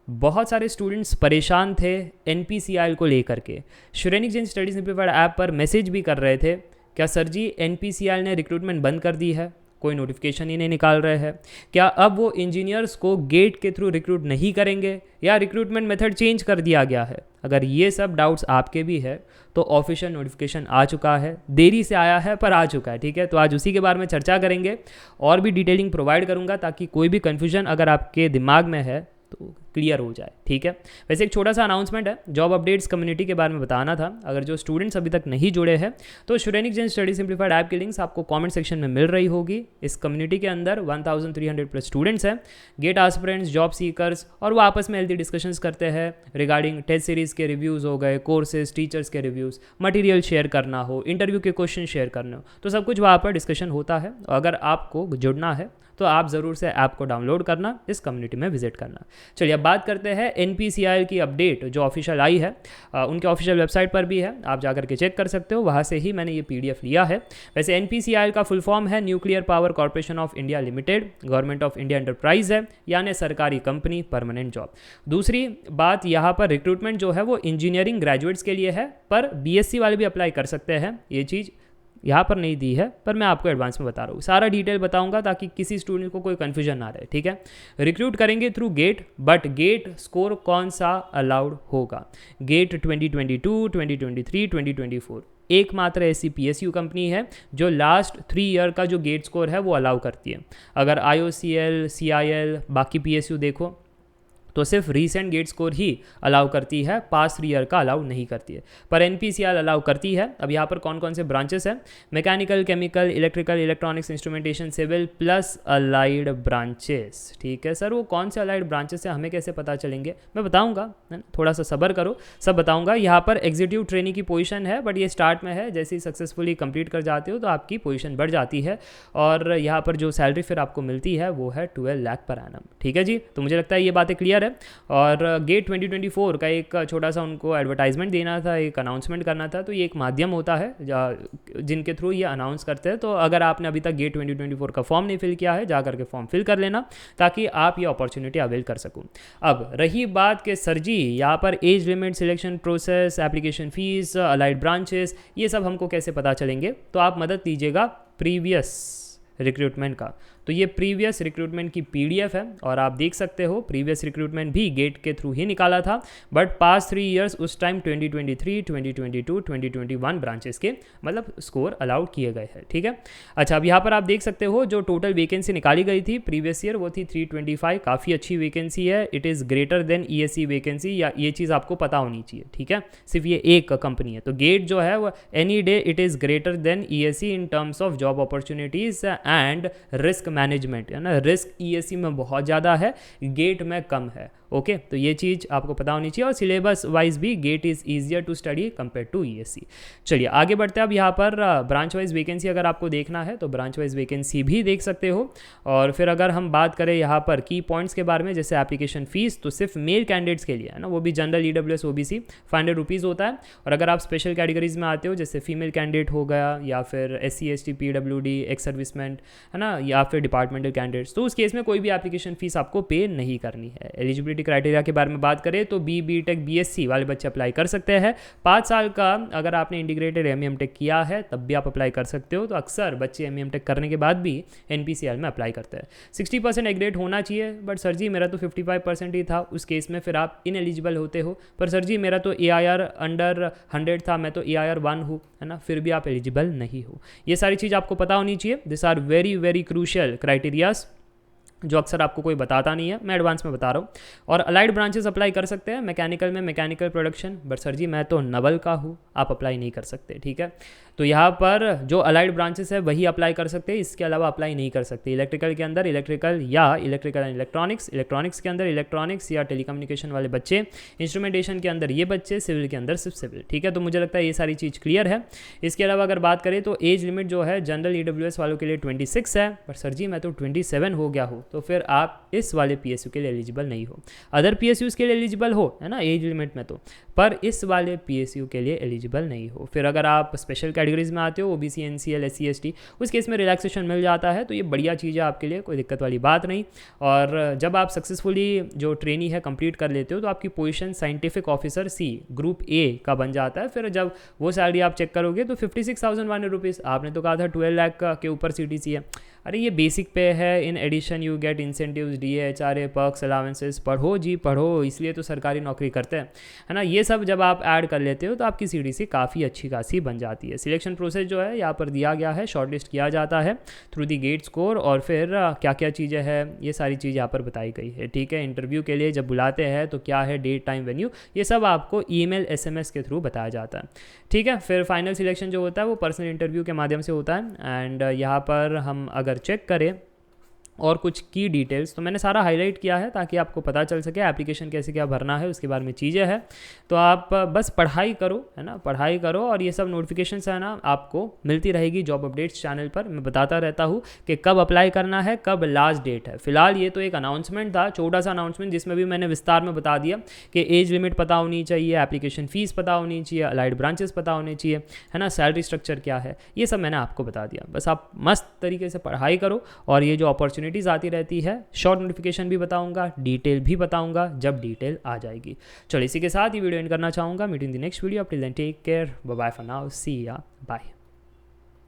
बहुत सारे स्टूडेंट्स परेशान थे एनपीसीआईएल को लेकर के। Shrenik Jain study simplified app पर मैसेज भी कर रहे थे, क्या सर जी एनपीसीआईएल ने रिक्रूटमेंट बंद कर दी है, कोई नोटिफिकेशन ही नहीं निकाल रहे हैं, क्या अब वो इंजीनियर्स को गेट के थ्रू रिक्रूट नहीं करेंगे या रिक्रूटमेंट मेथड चेंज कर दिया गया है। अगर ये सब डाउट्स आपके भी है तो ऑफिशियल नोटिफिकेशन आ चुका है, देरी से आया है पर आ चुका है, ठीक है। तो आज उसी के बारे में चर्चा करेंगे और भी डिटेलिंग प्रोवाइड करूंगा ताकि कोई भी कन्फ्यूजन अगर आपके दिमाग में है तो क्लियर हो जाए, ठीक है। वैसे एक छोटा सा अनाउंसमेंट है, जॉब अपडेट्स कम्युनिटी के बारे में बताना था। अगर जो स्टूडेंट्स अभी तक नहीं जुड़े हैं तो Shrenik Jain study simplified app की लिंक्स आपको कमेंट सेक्शन में मिल रही होगी। इस कम्युनिटी के अंदर 1300 प्लस स्टूडेंट्स हैं, गेट एस्पिरेंट्स, जॉब सीकर्स, और वो आपस में हेल्दी डिस्कशंस करते हैं रिगार्डिंग टेस्ट सीरीज़ के रिव्यूज़ हो गए, कोर्सेज, टीचर्स के रिव्यूज़, मटीरियल शेयर करना हो, इंटरव्यू के क्वेश्चन शेयर करने हो, तो सब कुछ वहाँ पर डिस्कशन होता है। अगर आपको जुड़ना है तो आप ज़रूर से ऐप को डाउनलोड करना, इस कम्युनिटी में विजिट करना। चलिए अब बात करते हैं एनपीसीआईएल की अपडेट जो ऑफिशियल आई है। उनके ऑफिशियल वेबसाइट पर भी है, आप जाकर के चेक कर सकते हो, वहाँ से ही मैंने ये पीडीएफ लिया है। वैसे एनपीसीआईएल का फुल फॉर्म है nuclear power corporation of India limited, government of India enterprise है, यानी सरकारी कंपनी, परमानेंट जॉब। दूसरी बात, यहाँ पर रिक्रूटमेंट जो है वो इंजीनियरिंग ग्रेजुएट्स के लिए है, पर बीएससी वाले भी अप्लाई कर सकते हैं। ये चीज़ यहाँ पर नहीं दी है पर मैं आपको एडवांस में बता रहा हूँ, सारा डिटेल बताऊंगा ताकि किसी स्टूडेंट को कोई कन्फ्यूजन ना रहे, ठीक है। रिक्रूट करेंगे through GATE, but GATE score कौन सा अलाउड होगा? गेट 2022, 2023, 2024 एकमात्र ऐसी पीएसयू कंपनी है जो लास्ट 3 ईयर का जो गेट स्कोर है वो अलाउ करती है। अगर आईओसीएल, सीआईएल, बाकी पीएसयू देखो तो सिर्फ रीसेंट गेट स्कोर ही अलाउ करती है, पास 3 ईयर का अलाउ नहीं करती है, पर एनपीसीआईएल अलाउ करती है। अब यहाँ पर कौन कौन से ब्रांचेस हैं? Mechanical, chemical, electrical, electronics, instrumentation, civil plus allied branches, ठीक है। सर वो कौन से अलाइड ब्रांचेस हैं, हमें कैसे पता चलेंगे? मैं बताऊँगा, थोड़ा सा सब्र करो, सब बताऊँगा। यहाँ पर एग्जीक्यूटिव ट्रेनी की पोजीशन है, बट ये स्टार्ट में है, जैसे ही सक्सेसफुली कंप्लीट कर जाते हो तो आपकी पोजीशन बढ़ जाती है, और यहाँ पर जो सैलरी फिर आपको मिलती है वो है 12 लाख पर एनम, ठीक है जी। तो मुझे लगता है ये बातें क्लियर है। और गेट 2024 का एक छोटा सा उनको एडवर्टाइजमेंट देना था, एक अनाउंसमेंट करना था, तो ये एक माध्यम होता है जिनके थ्रू ये अनाउंस करते हैं। तो अगर आपने अभी तक गेट 2024 का फॉर्म नहीं फिल किया है, जा करके फॉर्म फिल कर लेना ताकि आप ये अपॉर्चुनिटी अवेल कर सको। अब रही बात कि सर जी यहाँ पर age limit, selection process, application fees, allied branches, ये सब हमको कैसे पता चलेंगे? तो आप मदद लीजिएगा प्रीवियस रिक्रूटमेंट का। तो ये प्रीवियस रिक्रूटमेंट की पीडीएफ है और आप देख सकते हो प्रीवियस रिक्रूटमेंट भी गेट के थ्रू ही निकाला था, बट पास 3 ईयर्स उस टाइम 2023, 2022, 2021 ब्रांचेस के मतलब स्कोर अलाउड किए गए हैं, ठीक है। अच्छा, अब यहाँ पर आप देख सकते हो जो टोटल वैकेंसी निकाली गई थी प्रीवियस ईयर वो थी 325, काफ़ी अच्छी वैकेंसी है। It is greater than ESC vacancy, या ये चीज़ आपको पता होनी चाहिए, ठीक है। सिर्फ ये एक कंपनी है, तो गेट जो है वो any day it is greater than ESC in terms of job opportunities and risk management, है ना। रिस्क ईएससी में बहुत ज़्यादा है, गेट में कम है, ओके। तो ये चीज़ आपको पता होनी चाहिए, और सिलेबस वाइज भी GATE is easier to study compare to ESC. चलिए आगे बढ़ते हैं। अब यहाँ पर ब्रांच वाइज वैकेंसी अगर आपको देखना है तो ब्रांच वाइज वैकेंसी भी देख सकते हो। और फिर अगर हम बात करें यहाँ पर की पॉइंट्स के बारे में, जैसे एप्लीकेशन फीस, तो सिर्फ मेल कैंडिडेट्स के लिए है ना, वो भी जनरल, ईडब्ल्यूएस, ओबीसी, 500 रुपीज़ होता है। और अगर आप स्पेशल कैटेगरीज में आते हो जैसे फीमेल कैंडिडेट हो गया, या फिर SC ST PWD, ex serviceman, है ना, या फिर डिपार्टमेंटल कैंडिडेट्स, तो उस केस में कोई भी एप्लीकेशन फीस आपको पे नहीं करनी है। एलिजिबिलिटी क्राइटेरिया के बारे में बात करें तो BTech BSc वाले बच्चे अप्लाई कर सकते हैं। 5 साल का अगर आपने इंटीग्रेटेड ME/MTech किया है तब भी आप अप्लाई कर सकते हो। तो अक्सर बच्चे ME/MTech करने के बाद भी NPCL में अप्लाई करते हैं। 60% एग्रेड होना चाहिए, बट सर जी मेरा तो 55% ही था, उस केस में फिर आप इनएलिजिबल होते हो। पर सर जी मेरा तो AIR अंडर 100 था, मैं तो AIR 1 हूँ, है ना, फिर भी आप एलिजिबल नहीं हो। ये सारी चीज़ आपको पता होनी चाहिए। This are very very crucial criterias जो अक्सर आपको कोई बताता नहीं है, मैं एडवांस में बता रहा हूँ। और अलाइड ब्रांचेस अप्लाई कर सकते हैं मैकेनिकल में, मैकेनिकल प्रोडक्शन, बट सर जी मैं तो नवल का हूँ, आप अप्लाई नहीं कर सकते, ठीक है। तो यहाँ पर जो अलाइड ब्रांचेस है वही अप्लाई कर सकते हैं, इसके अलावा अप्लाई नहीं कर सकते। इलेक्ट्रिकल के अंदर इलेक्ट्रिकल या इलेक्ट्रिकल एंड इलेक्ट्रॉनिक्स, इलेक्ट्रॉनिक्स के अंदर इलेक्ट्रॉनिक्स या टेलीकम्युनिकेशन वाले बच्चे, इंस्ट्रूमेंटेशन के अंदर ये बच्चे, सिविल के अंदर सिर्फ सिविल, ठीक है। तो मुझे लगता है ये सारी चीज़ क्लियर है। इसके अलावा अगर बात करें तो एज लिमिट जो है जनरल EWS वालों के लिए 26 है, बट सर जी मैं तो 27 हो गया हूँ, तो फिर आप इस वाले PSU के लिए एलिजिबल नहीं हो। अदर PSUs के लिए एलिजिबल हो, है ना, एज लिमिट में तो, पर इस वाले PSU के लिए एलिजिबल नहीं हो। फिर अगर आप स्पेशल कैटेगरीज में आते हो, OBC, NCL, SC ST, उस केस में रिलैक्सेशन मिल जाता है। तो ये बढ़िया चीज़ है आपके लिए, कोई दिक्कत वाली बात नहीं। और जब आप सक्सेसफुली जो ट्रेनी है कंप्लीट कर लेते हो तो आपकी position scientific officer C group A का बन जाता है। फिर जब वो सैलरी आप चेक करोगे तो 56,100 रुपीज़, आपने तो कहा था 12 लाख के ऊपर CTC है। अरे ये बेसिक पे है, in addition you get incentives, DA, HRA, perks, allowances. पढ़ो जी पढ़ो, इसलिए तो सरकारी नौकरी करते हैं, है ना। ये सब जब आप ऐड कर लेते हो तो आपकी CTC काफ़ी अच्छी खासी बन जाती है। सिलेक्शन प्रोसेस जो है यहाँ पर दिया गया है, शॉर्टलिस्ट किया जाता है थ्रू दी गेट स्कोर, और फिर क्या क्या चीज़ें हैं ये सारी चीज़ यहाँ पर बताई गई है, ठीक है। इंटरव्यू के लिए जब बुलाते हैं तो क्या है डेट, टाइम, वेन्यू, ये सब आपको ईमेल, SMS के थ्रू बताया जाता है, ठीक है। फिर फाइनल सिलेक्शन जो होता है वो पर्सनल इंटरव्यू के माध्यम से होता है। एंड यहाँ पर हम अगर चेक करें और कुछ की डिटेल्स, तो मैंने सारा हाईलाइट किया है ताकि आपको पता चल सके एप्लीकेशन कैसे क्या भरना है, उसके बारे में चीज़ें हैं। तो आप बस पढ़ाई करो, है ना, पढ़ाई करो। और ये सब नोटिफिकेशंस है ना आपको मिलती रहेगी जॉब अपडेट्स चैनल पर। मैं बताता रहता हूँ कि कब अप्लाई करना है, कब लास्ट डेट है। फिलहाल ये तो एक अनाउंसमेंट था, छोटा सा अनाउंसमेंट, जिसमें भी मैंने विस्तार में बता दिया कि एज लिमिट पता होनी चाहिए, एप्लीकेशन फ़ीस पता होनी चाहिए, अलाइड ब्रांचेस पता होने चाहिए, है ना, सैलरी स्ट्रक्चर क्या है, ये सब मैंने आपको बता दिया। बस आप मस्त तरीके से पढ़ाई करो और ये जो अपॉर्चुनिटीज़ आती रहती है, शॉर्ट नोटिफिकेशन भी बताऊंगा, डिटेल भी बताऊंगा जब डिटेल आ जाएगी। चलो इसी के साथ ये वीडियो एंड करना चाहूँगा। Meet in the next video. Till then take care, bye bye for now, see ya bye.